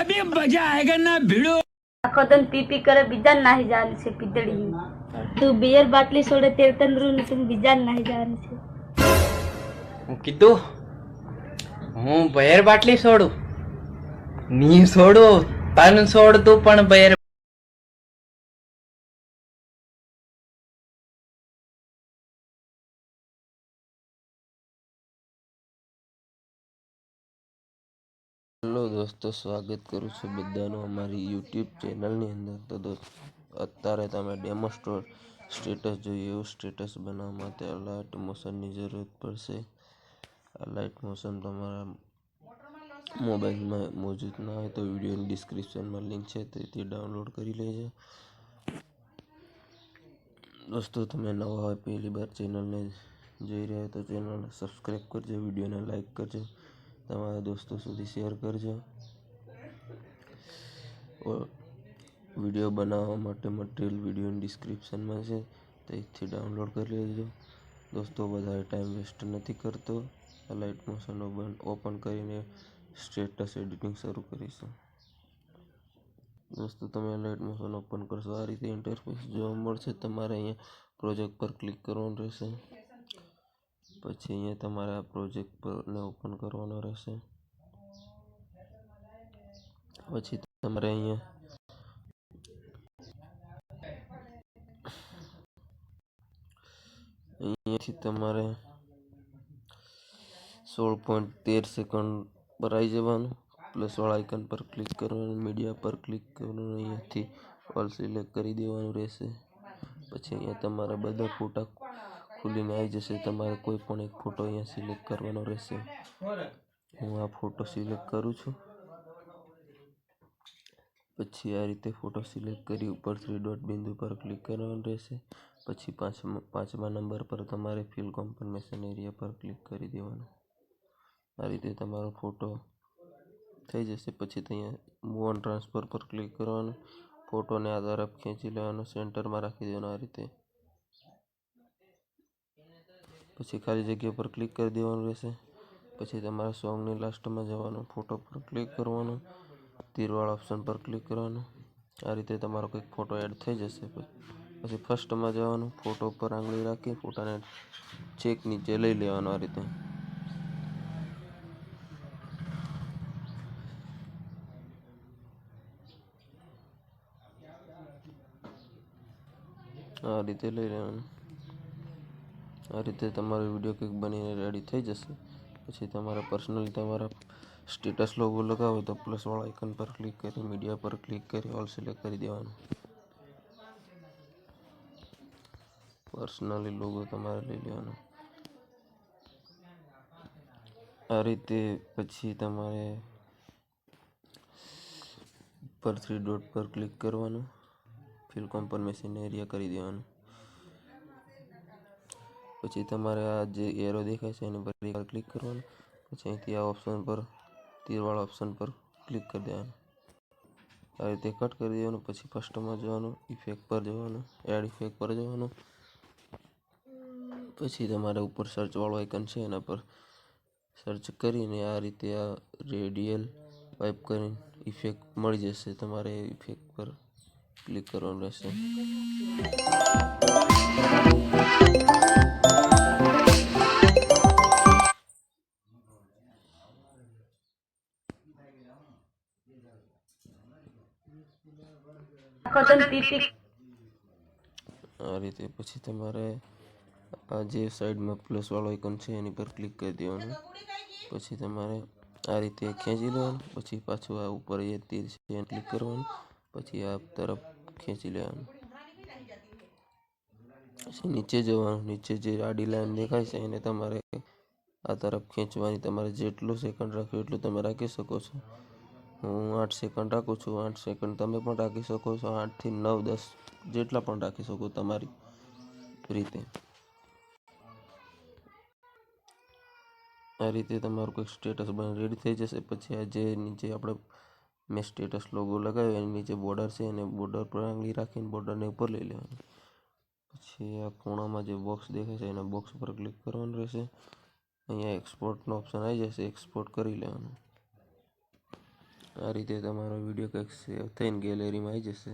अभी मजा आएगा ना भिड़ो। આખો તન પી પી કરે બીજા નાહી જવાની છે પીતળી તું બિયર બાટલી છોડે તે તંદરું તું બીજા નાહી જવાની છે હું કીધું હું બહેર બાટલી છોડું ની છોડું તન છોડતું પણ બહેર હેલો દોસ્તો, સ્વાગત કરું છું બધાનું અમારી યુટ્યુબ ચેનલની અંદર. તો દોસ્તો, અત્યારે તમે ડેમો સ્ટેટસ જોઈએ એવું સ્ટેટસ બનાવવા માટે અલાઇટ મોશનની જરૂરત પડશે. અલાઇટ મોશન તમારા મોબાઈલમાં મોજૂદ ના હોય તો વિડીયોની ડિસ્ક્રિપ્શનમાં લિંક છે, તેથી ડાઉનલોડ કરી લેજો. દોસ્તો, તમે નવા હોય પહેલી વાર ચેનલને જોઈ રહ્યા તો ચેનલને સબસ્ક્રાઈબ કરજો, વિડીયોને લાઈક કરજો, તમારા દોસ્તો સુધી શેર કરજો. વિડીયો બનાવવા માટે મટીરિયલ વિડીયોની ડિસ્ક્રિપ્શનમાં છે, તેથી ડાઉનલોડ કરી લેજો. દોસ્તો, વધારે ટાઈમ વેસ્ટ નથી કરતો, લાઇટ મોશન ઓપન કરીને સ્ટેટસ એડિટિંગ શરૂ કરીશું. દોસ્તો, તમે લાઇટ મોશન ઓપન કરશો, આ રીતે ઇન્ટરફેસ જોવા મળશે. તમારે અહીંયા પ્રોજેક્ટ પર ક્લિક કરવાનું રહેશે. પછી અહીંયા તમારે આ પ્રોજેક્ટ પરને ઓપન કરવાનો રહેશે. પછી તમારે અહીંયાથી તમારે 16.13 સેકન્ડ પર આવી જવાનું. પ્લસ વાળા આઇકન પર ક્લિક કરવાનું, મીડિયા પર ક્લિક કરવાનું, અહીંયાથી ઓલ સિલેક્ટ કરી દેવાનું રહેશે. પછી અહીંયા તમારા બધા ફોટા ખુલીને આવી જશે. તમારે કોઈ પણ એક ફોટો અહીંયા સિલેક્ટ કરવાનો રહેશે. હું આ ફોટો સિલેક્ટ કરું છું. પછી આ રીતે ફોટો સિલેક્ટ કરી ઉપર 3 ડોટ બિંદુ પર ક્લિક કરવાનું રહેશે. પછી પાંચમા નંબર પર તમારે ફિલ કોન્ફર્મેશન એરિયા પર ક્લિક કરી દેવાનું. આ રીતે તમારો ફોટો થઈ જશે. પછી ત્યાં મૂવ ઓન ટ્રાન્સફર પર ક્લિક કરવાનું. ફોટોને આ તરફ ખેંચી લેવાનો, સેન્ટરમાં રાખી દેવાનો આ રીતે. પછી ખાલી જગ્યા પર ક્લિક કરી દેવાનું રહેશે. પછી તમારા સોંગની લાસ્ટમાં જવાનું, ફોટો પર ક્લિક કરવાનું, તીરવાળા ઓપ્શન પર ક્લિક કરવાનું. આ રીતે તમારો કંઈક ફોટો એડ થઈ જશે. પછી ફર્સ્ટમાં જવાનું, ફોટો પર આંગળી રાખી ફોટાને ચેક નીચે લઈ લેવાનો. આ રીતે લઈ લેવાનું. આ રીતે તમારો વિડીયો કંઈક બનીને રેડી થઈ જશે. પછી તમારે પર્સનલી તમારા સ્ટેટસ લોગો લગાવો તો પ્લસ વાળા આઇકન પર ક્લિક કરી મીડિયા પર ક્લિક કરી ઓલ સિલેક્ટ કરી દેવાનું. પર્સનલી લોગો તમારે લઈ લેવાનો આ રીતે. પછી તમારે ઉપર 3 ડોટ પર ક્લિક કરવાનું, ફિલ કોન્ફર્મેશન એરિયા કરી દેવાનું. પછી તમારે આ જે એરો દેખાય છે એની પર ક્લિક કરવાનું. પછી અહીંથી આ ઓપ્શન પર તીરવાળા ઓપ્શન પર ક્લિક કરી દેવાનું. આ રીતે કટ કરી દેવાનું. પછી ફર્સ્ટમાં જવાનું, ઇફેક્ટ પર જવાનું, એડ ઇફેક્ટ પર જવાનું. પછી તમારે ઉપર સર્ચ વાળો આઇકન છે એના પર સર્ચ કરીને આ રીતે આ રેડિયલ વાઇપ કરીને ઇફેક્ટ મળી જશે. તમારે ઇફેક્ટ પર ક્લિક કરવાનું રહેશે. આ રીતે પછી તમારે આ જે સાઈડમાં પ્લસ વાળો આઇકન છે એની પર ક્લિક કરી દેવાનું. પછી તમારે આ રીતે ખેંચી લેવાનું. પછી પાછું આ ઉપર એ તીર છે એને ક્લિક કરવાનું. પછી આ તરફ ખેંચી લેવાનું. પછી નીચે જવાનું. નીચે જે આડી લાઈન દેખાય છે એને તમારે આ તરફ ખેંચવાની. તમારે જેટલું સેકન્ડ રાખ્યું એટલું તમે રાખી શકો છો. હું 8 સેકન્ડ રાખું છું. 8 સેકન્ડ તમે પણ રાખી શકો છો. 8 થી 9, 10 જેટલા પણ રાખી શકો તમારી રીતે. આ રીતે તમારું કંઈક સ્ટેટસ બની રેડી થઈ જશે. પછી આ જે નીચે આપણે મેં સ્ટેટસ લોગો લગાવ્યો એની નીચે બોર્ડર છે એને બોર્ડર પર આંગળી રાખીને બોર્ડરને ઉપર લઈ લેવાનું. પછી આ ખૂણામાં જે બોક્સ દેખાય છે એના બોક્સ પર ક્લિક કરવાનું રહેશે. અહીંયા એક્સપોર્ટનો ઓપ્શન આવી જશે, એક્સપોર્ટ કરી લેવાનું. આ રીતે તમારો વિડીયો કંઈક સેવ થઈને ગેલેરીમાં આવી જશે.